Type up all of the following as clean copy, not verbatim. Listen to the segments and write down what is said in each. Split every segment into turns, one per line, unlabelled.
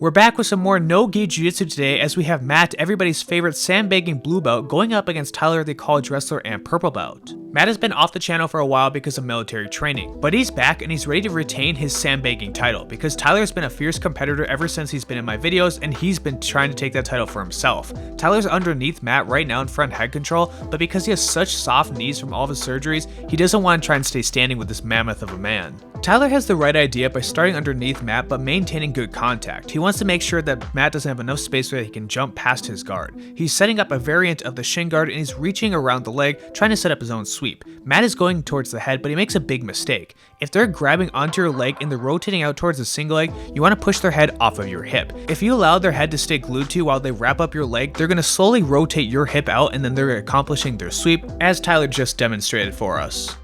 We're back with some more no-gi jiu-jitsu today as we have Matt, everybody's favorite sandbagging blue belt, going up against Tyler, the college wrestler and purple belt. Matt has been off the channel for a while because of military training, but he's back and he's ready to retain his sandbagging title because Tyler's been a fierce competitor ever since he's been in my videos and he's been trying to take that title for himself. Tyler's underneath Matt right now in front head control, but because he has such soft knees from all of his surgeries, he doesn't want to try and stay standing with this mammoth of a man. Tyler has the right idea by starting underneath Matt but maintaining good contact. He wants to make sure that Matt doesn't have enough space where he can jump past his guard. He's setting up a variant of the shin guard and he's reaching around the leg, trying to set up his own sweep. Matt is going towards the head, but he makes a big mistake. If they're grabbing onto your leg and they're rotating out towards the single leg, you want to push their head off of your hip. If you allow their head to stay glued to you while they wrap up your leg, they're going to slowly rotate your hip out and then they're accomplishing their sweep, as Tyler just demonstrated for us.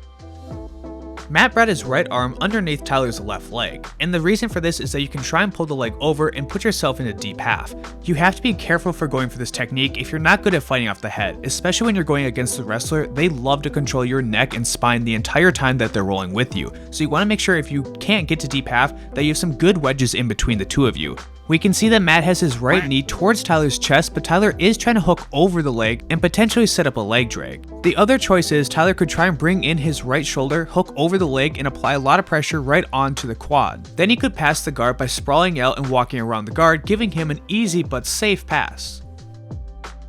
Matt brought his right arm underneath Tyler's left leg, and the reason for this is that you can try and pull the leg over and put yourself in a deep half. You have to be careful for going for this technique if you're not good at fighting off the head, especially when you're going against the wrestler. They love to control your neck and spine the entire time that they're rolling with you, so you want to make sure if you can't get to deep half that you have some good wedges in between the two of you. We can see that Matt has his right knee towards Tyler's chest, but Tyler is trying to hook over the leg and potentially set up a leg drag. The other choice is Tyler could try and bring in his right shoulder, hook over the leg, and apply a lot of pressure right onto the quad. Then he could pass the guard by sprawling out and walking around the guard, giving him an easy but safe pass.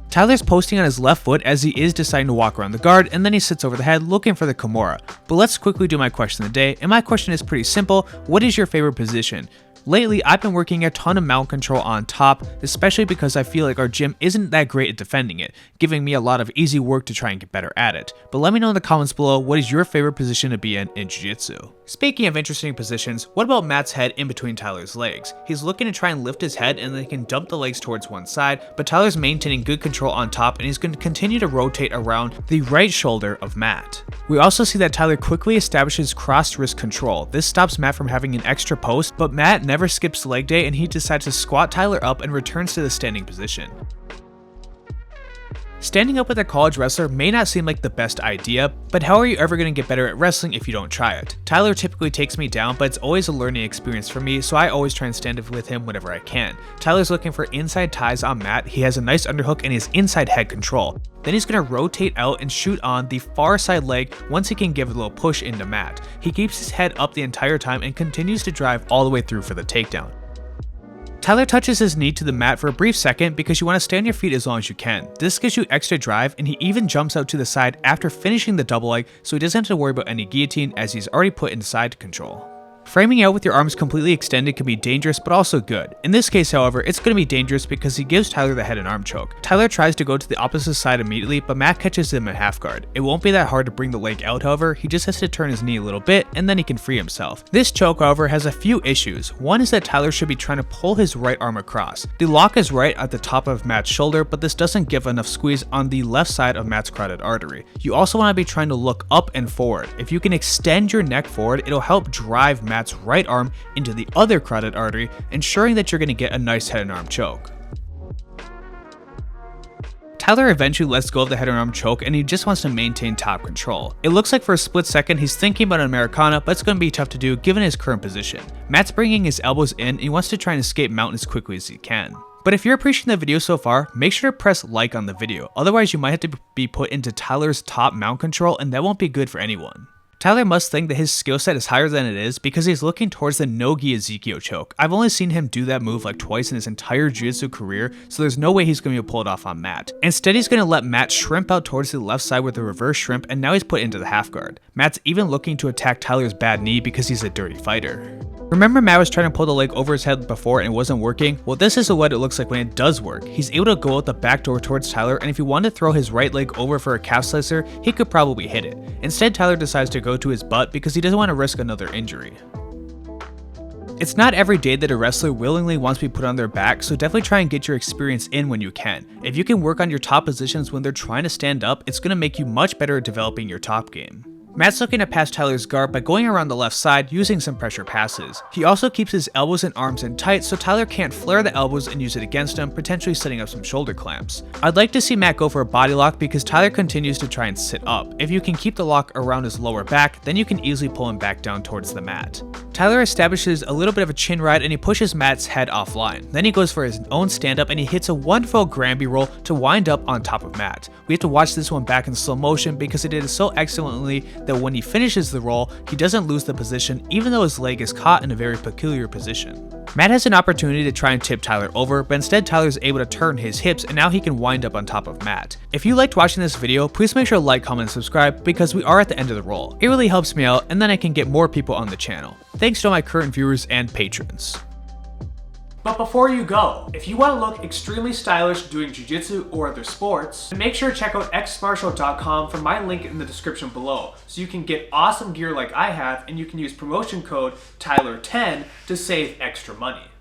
Tyler's posting on his left foot as he is deciding to walk around the guard, and then he sits over the head looking for the Kimura. But let's quickly do my question of the day, and my question is pretty simple: what is your favorite position? Lately, I've been working a ton of mount control on top, especially because I feel like our gym isn't that great at defending it, giving me a lot of easy work to try and get better at it. But let me know in the comments below, what is your favorite position to be in Jiu-Jitsu? Speaking of interesting positions, what about Matt's head in between Tyler's legs? He's looking to try and lift his head and then he can dump the legs towards one side, but Tyler's maintaining good control on top and he's going to continue to rotate around the right shoulder of Matt. We also see that Tyler quickly establishes crossed wrist control. This stops Matt from having an extra post, but Matt never skips leg day and he decides to squat Tyler up and returns to the standing position. Standing up with a college wrestler may not seem like the best idea, but how are you ever going to get better at wrestling if you don't try it? Tyler typically takes me down, but it's always a learning experience for me, so I always try and stand up with him whenever I can. Tyler's looking for inside ties on Matt. He has a nice underhook and his inside head control. Then he's going to rotate out and shoot on the far side leg once he can give a little push into Matt. He keeps his head up the entire time and continues to drive all the way through for the takedown. Tyler touches his knee to the mat for a brief second because you want to stay on your feet as long as you can. This gives you extra drive, and he even jumps out to the side after finishing the double leg, so he doesn't have to worry about any guillotine as he's already put in side control. Framing out with your arms completely extended can be dangerous but also good. In this case, however, it's going to be dangerous because he gives Tyler the head and arm choke. Tyler tries to go to the opposite side immediately, but Matt catches him at half guard. It won't be that hard to bring the leg out, however. He just has to turn his knee a little bit and then he can free himself. This choke, however, has a few issues. One is that Tyler should be trying to pull his right arm across. The lock is right at the top of Matt's shoulder, but this doesn't give enough squeeze on the left side of Matt's carotid artery. You also want to be trying to look up and forward. If you can extend your neck forward, it'll help drive Matt's right arm into the other carotid artery, ensuring that you're going to get a nice head and arm choke. Tyler eventually lets go of the head and arm choke and he just wants to maintain top control. It looks like for a split second he's thinking about an Americana, but it's going to be tough to do given his current position. Matt's bringing his elbows in and he wants to try and escape mount as quickly as he can. But if you're appreciating the video so far, make sure to press like on the video, otherwise you might have to be put into Tyler's top mount control and that won't be good for anyone. Tyler must think that his skill set is higher than it is because he's looking towards the no-gi Ezekiel choke. I've only seen him do that move like twice in his entire jiu-jitsu career, so there's no way he's going to pull it off on Matt. Instead, he's going to let Matt shrimp out towards the left side with a reverse shrimp, and now he's put into the half guard. Matt's even looking to attack Tyler's bad knee because he's a dirty fighter. Remember Matt was trying to pull the leg over his head before and it wasn't working? Well, this is what it looks like when it does work. He's able to go out the back door towards Tyler, and if he wanted to throw his right leg over for a calf slicer, he could probably hit it. Instead, Tyler decides to go to his butt because he doesn't want to risk another injury. It's not every day that a wrestler willingly wants to be put on their back, so definitely try and get your experience in when you can. If you can work on your top positions when they're trying to stand up, it's going to make you much better at developing your top game. Matt's looking to pass Tyler's guard by going around the left side using some pressure passes. He also keeps his elbows and arms in tight so Tyler can't flare the elbows and use it against him, potentially setting up some shoulder clamps. I'd like to see Matt go for a body lock because Tyler continues to try and sit up. If you can keep the lock around his lower back, then you can easily pull him back down towards the mat. Tyler establishes a little bit of a chin ride and he pushes Matt's head offline. Then he goes for his own stand up and he hits a wonderful Granby roll to wind up on top of Matt. We have to watch this one back in slow motion because he did it so excellently that when he finishes the roll, he doesn't lose the position even though his leg is caught in a very peculiar position. Matt has an opportunity to try and tip Tyler over, but instead Tyler's able to turn his hips and now he can wind up on top of Matt. If you liked watching this video, please make sure to like, comment, and subscribe because we are at the end of the roll. It really helps me out and then I can get more people on the channel. Thanks to all my current viewers and patrons. But before you go, if you want to look extremely stylish doing jiu-jitsu or other sports, then make sure to check out xmartial.com from my link in the description below so you can get awesome gear like I have and you can use promotion code Tyler10 to save extra money.